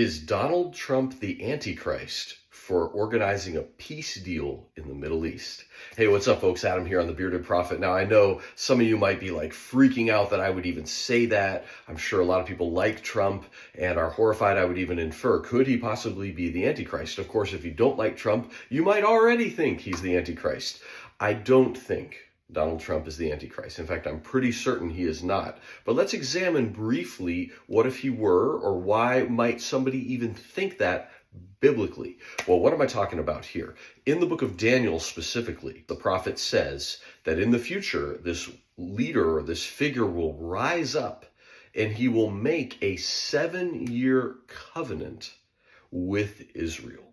Is Donald Trump the Antichrist for organizing a peace deal in the Middle East? Hey, what's up, folks? Adam here on The Bearded Prophet. Now, I know some of you might be like freaking out that I would even say that. I'm sure a lot of people like Trump and are horrified I would even infer, could he possibly be the Antichrist? Of course, if you don't like Trump, you might already think he's the Antichrist. I don't think Donald Trump is the Antichrist. In fact, I'm pretty certain he is not. But let's examine briefly what if he were, or why might somebody even think that biblically? Well, what am I talking about here? In the book of Daniel specifically, the prophet says that in the future, this leader or this figure will rise up and he will make a 7-year covenant with Israel.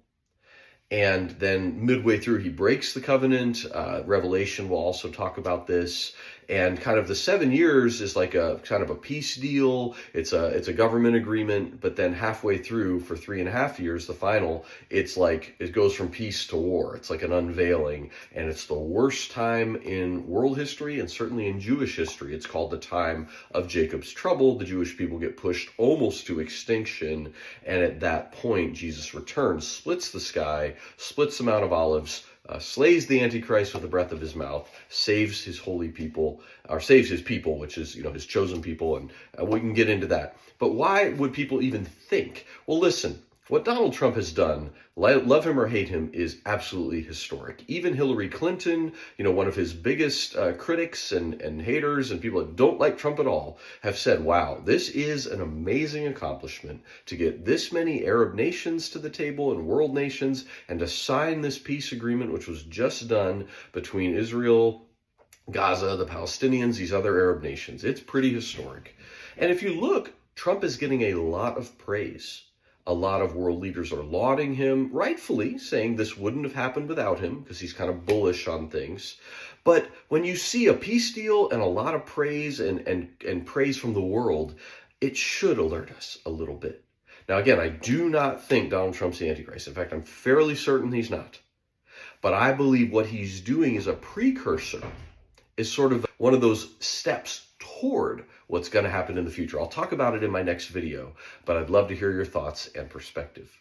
And then midway through, he breaks the covenant. Revelation will also talk about this. And kind of the 7 years is like a kind of a peace deal. It's a government agreement. But then halfway through, for 3.5 years, the final, it's like it goes from peace to war. It's like an unveiling. And it's the worst time in world history and certainly in Jewish history. It's called the time of Jacob's trouble. The Jewish people get pushed almost to extinction. And at that point, Jesus returns, splits the sky, splits the Mount of Olives, slays the Antichrist with the breath of his mouth, saves his holy people, or saves his people, which is, his chosen people, and we can get into that. But why would people even think? Well, listen, what Donald Trump has done, love him or hate him, is absolutely historic. Even Hillary Clinton, one of his biggest critics and haters and people that don't like Trump at all, have said, wow, this is an amazing accomplishment to get this many Arab nations to the table and world nations and to sign this peace agreement, which was just done between Israel, Gaza, the Palestinians, these other Arab nations. It's pretty historic. And if you look, Trump is getting a lot of praise. A lot of world leaders are lauding him, rightfully, saying this wouldn't have happened without him because he's kind of bullish on things. But when you see a peace deal and a lot of praise and praise from the world, it should alert us a little bit. Now, again, I do not think Donald Trump's the Antichrist. In fact, I'm fairly certain he's not. But I believe what he's doing is a precursor, is sort of one of those steps toward what's going to happen in the future. I'll talk about it in my next video, but I'd love to hear your thoughts and perspective.